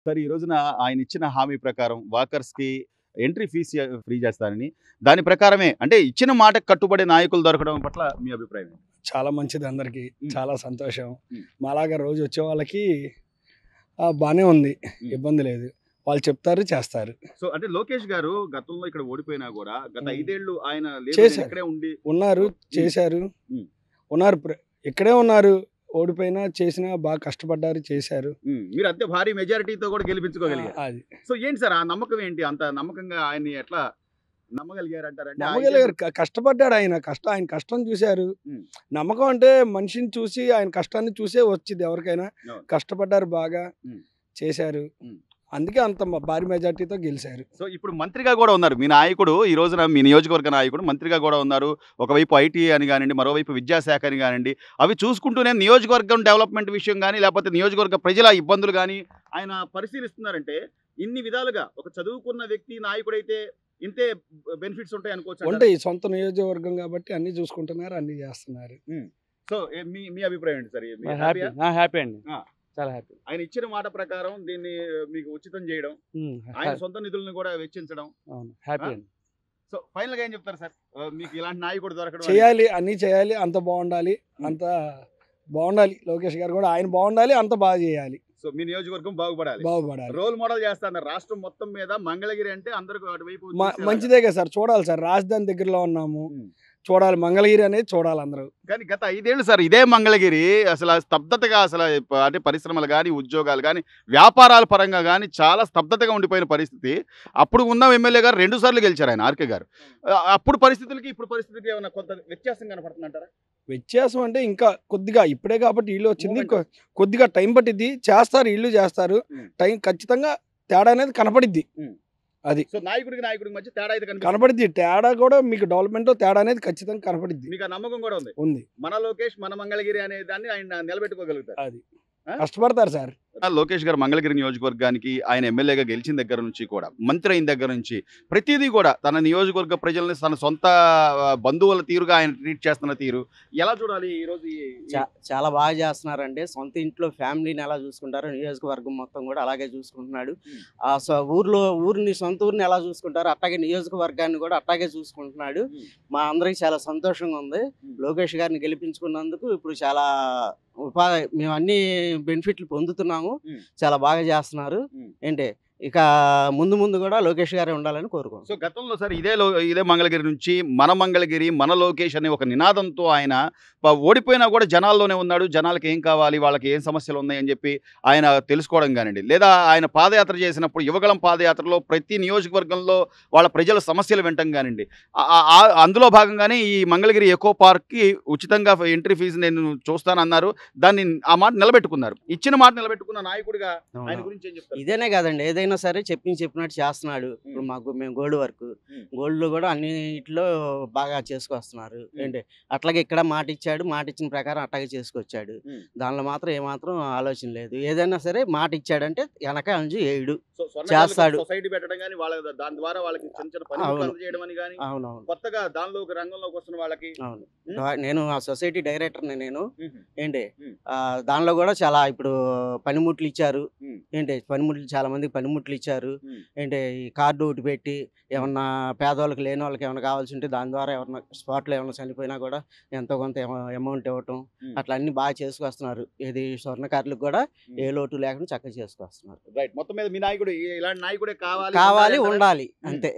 సరే ఈ రోజున ఆయన ఇచ్చిన హామీ ప్రకారం వాకర్స్‌కి ఎంట్రీ ఫీస్ ఫ్రీ చేస్తారని, దాని ప్రకారమే అంటే ఇచ్చిన మాటకు కట్టుబడే నాయకులు దొరకడం పట్ల మీ అభిప్రాయం ఏంటి? చాలా మంచిది అందరికీ. హ్మ్. చాలా సంతోషం. హ్మ్. మాలాగా రోజు వచ్చే వాళ్ళకి బానే ఉంది. ఇబ్బంది లేదు. వాళ్ళు చెప్తారు, చేస్తారు. సో అంటే లోకేష్ గారు గతంలో ఇక్కడ ఓడిపోయినా గూడా గత 5 ఏళ్ళు ఆయన లేదు నేను చేశారు. ఇక్కడే ఉండి ఉన్నారు, చేశారు. హ్మ్. ఉన్నారు. ఇక్కడే ఉన్నారు. ఓడిపోయినా, చేసినా బాగా కష్టపడ్డారు, చేశారు. మీరు అంతే భారీ మెజారిటీతో కూడా గెలిపించుకోగలిగారు. అది. సో ఏంటి సార్ ఆ నమ్మకం ఏంటి? అంత నమ్మకంగా ఆయన్ని ఎట్లా నమ్మగలిగారంటారంటే నమ్మగలిగారు. కష్టపడ్డాడు ఆయన. ఆయన కష్టం చూశారు. హ్మ్. నమ్మకం అంటే మనిషిని చూసి, ఆయన కష్టాన్ని చూసే వచ్చిద్ది ఎవరికైనా. అవును. కష్టపడ్డారు బాగా. హ్మ్. చేశారు. హ్మ్. అందుకే అంత భారీ మెజార్టీతో గెలిచారు. సో ఇప్పుడు మంత్రిగా కూడా ఉన్నారు. మీ నాయకుడు ఈ రోజున మీ నియోజకవర్గ నాయకుడు మంత్రిగా కూడా ఉన్నారు. ఒకవైపు ఐటీ అని గానియండి, మరోవైపు విద్యాశాఖ అని గానియండి, అవి చూసుకుంటూనే నియోజకవర్గం డెవలప్‌మెంట్ విషయం గాని, లేకపోతే నియోజకవర్గ ప్రజల ఇబ్బందులు గాని ఆయన పరిశీలిస్తున్నారంటే, ఇన్ని విధాలుగా ఒక చదువుకున్న వ్యక్తి నాయకుడైతే ఇంతే బెనిఫిట్స్ ఉంటాయి అనుకోవచ్చంటారా? ఉంటాయి. సొంత నియోజకవర్గం కాబట్టి అన్నీ చూసుకుంటున్నారు, అన్నీ చేస్తున్నారు. సో మీ మీ అభిప్రాయం ఏంటి సార్? మీరు హ్యాపీ హ్యాపీయా? హ్యాపీ అండి. ఆ. చాలా హ్యాపీ. ఆయన ఇచ్చిన మాట ప్రకారం దీన్ని మీకు ఉచితం చేయడం, ఆయన సొంత నిధులను కూడా వెచ్చించడం. అవును. హ్యాపీ ఆ? అండి. సో ఫైనల్‌గా ఏం చెప్తారు సార్? మీకు ఇలాంటి నాయకుడు దొరకడం చేయాలి, అన్నీ చేయాలి. అంత బాగుండాలి. అంత బాగుండాలి. లోకేష్ గారు కూడా ఆయన బాగుండాలి. అంత బాగా చేయాలి. సో మీ నియోజకవర్గం బాగుపడాలి. బాగుపడాలి. రోల్ మోడల్ చేస్తాను రాష్ట్రం మొత్తం మీద మంగళగిరి అంటే అందరికి అటువైపు చూసేలాగా. మంచిదే కదా సార్. చూడాలి సార్. రాజధాని దగ్గరలో ఉన్నాము. ఉమ్. చూడాలి. మంగళగిరి అనేది చూడాలి అందరూ. కానీ గత 5 ఏళ్ళు సార్ ఇదే మంగళగిరి అసలు స్తబ్దతగా అసలు అంటే పరిశ్రమలు కానీ, ఉద్యోగాలు కానీ, వ్యాపారాల పరంగా కానీ చాలా స్తబ్దతగా ఉండిపోయిన పరిస్థితి. అప్పుడు ఉన్న ఎమ్మెల్యే గారు 2 సార్లు గెలిచారు ఆయన ఆర్కే గారు. అప్పుడు పరిస్థితులకి ఇప్పుడు పరిస్థితికి ఏమైనా కొంత వ్యత్యాసం కనపడుతుందంటారా? వ్యత్యాసం అంటే ఇంకా కొద్దిగా ఇప్పుడే కాబట్టి ఇల్లు వచ్చింది. కొద్దిగా టైం పట్టిద్ది. చేస్తారు, ఇల్లు చేస్తారు. టైం ఖచ్చితంగా తేడా అనేది కనపడిద్ది. అది సో నాయకుడికి మధ్య తేడా అయితే కనపడిద్ది. తేడా కూడా మీకు డెవలప్మెంట్ తేడా అనేది ఖచ్చితంగా కనపడిద్ది. మీకు ఆ నమ్మకం కూడా ఉంది. మన లోకేష్ మన మంగళగిరి అనే దాన్ని ఆయన నిలబెట్టుకోగలుగుతారు. అది కష్టపడతారు సార్. లోకేష్ గారు మంగళగిరి నియోజకవర్గానికి ఆయన ఎమ్మెల్యేగా గెలిచిన దగ్గర నుంచి కూడా, మంత్రి అయిన దగ్గర నుంచి ప్రతిదీ కూడా తన నియోజకవర్గ ప్రజల్ని తన సొంత బంధువుల తీరుగా ఆయన ట్రీట్ చేస్తున్న తీరు ఎలా చూడాలి? ఈ రోజు చాలా బాగా చేస్తున్నారండి. సొంత ఇంట్లో ఫ్యామిలీని ఎలా చూసుకుంటారో నియోజకవర్గం మొత్తం కూడా అలాగే చూసుకుంటున్నాడు. ఊరిని సొంత ఊరిని ఎలా చూసుకుంటారో అట్లాగే నియోజకవర్గాన్ని కూడా అట్లాగే చూసుకుంటున్నాడు. మా అందరికి చాలా సంతోషంగా ఉంది. లోకేష్ గారిని గెలిపించుకున్నందుకు ఇప్పుడు చాలా మేము అన్ని బెనిఫిట్లు పొందుతున్నాము. చాలా బాగా చేస్తున్నారు. ఏంటి ఇక ముందు కూడా లోకేష్ గారే ఉండాలని కోరుకుంటున్నాం. సో గతంలో సార్ ఇదే మంగళగిరి నుంచి మన మంగళగిరి మన లోకేష్ అనే ఒక నినాదంతో ఆయన ఓడిపోయినా కూడా జనాల్లోనే ఉన్నాడు. జనాలకి ఏం కావాలి, వాళ్ళకి ఏం సమస్యలు ఉన్నాయని చెప్పి ఆయన తెలుసుకోవడం కానివ్వండి, లేదా ఆయన పాదయాత్ర చేసినప్పుడు యువగళం పాదయాత్రలో ప్రతి నియోజకవర్గంలో వాళ్ళ ప్రజల సమస్యలు వినటం కానివ్వండి, అందులో భాగంగానే ఈ మంగళగిరి ఎకో పార్క్కి ఉచితంగా ఎంట్రీ ఫీజు నేను చూస్తానన్నారు. దాన్ని ఆ మాట నిలబెట్టుకున్నారు. ఇచ్చిన మాట నిలబెట్టుకున్న నాయకుడిగా ఆయన గురించి ఏం చెప్తారు? ఇదేనే కాదండి, ఏదైనా సరే చెప్పినట్టు చేస్తున్నాడు. ఇప్పుడు మేము గోల్డ్ లో కూడా అన్నిట్లో బాగా చేసుకొస్తున్నారు. ఏంటి అట్లాగే ఇక్కడ మాట ఇచ్చిన ప్రకారం అట్లాగే చేసుకొచ్చాడు. దానిలో మాత్రం ఏమాత్రం ఆలోచన లేదు. ఏదైనా సరే మాట ఇచ్చాడంటే వెనక అంజు ఏడు చేస్తాడు. సొసైటీ పెట్టడం కానీ దాని ద్వారా వాళ్ళకి చిన్న పని చేయడం అని కానీ అవునవును కొత్తగా దానిలోకి రంగంలోకి వస్తున్న వాళ్ళకి. అవును, నేను ఆ సొసైటీ డైరెక్టర్ని నేను. ఏంటి దానిలో కూడా చాలా ఇప్పుడు పనిముట్లు ఇచ్చారు. ఏంటి చాలా మందికి పనిముట్లు ఇచ్చారు. ఏంటి ఈ కార్డు ఒకటి పెట్టి ఏమన్నా పేదవాళ్ళకి లేని వాళ్ళకి ఏమైనా కావాల్సి ఉంటే దాని ద్వారా ఎవరన్నా స్పాట్లో ఏమైనా చనిపోయినా కూడా ఎంతో కొంత అమౌంట్ ఇవ్వటం అట్లా అన్ని బాగా చేసుకొస్తున్నారు. ఇది స్వర్ణకారులకు కూడా ఏ లోటు లేకుండా చక్కగా చేసుకొస్తున్నారు. రైట్. మొత్తం మీద మీ నాయకుడు ఇలాంటి నాయకుడే కావాలి ఉండాలి అంతే.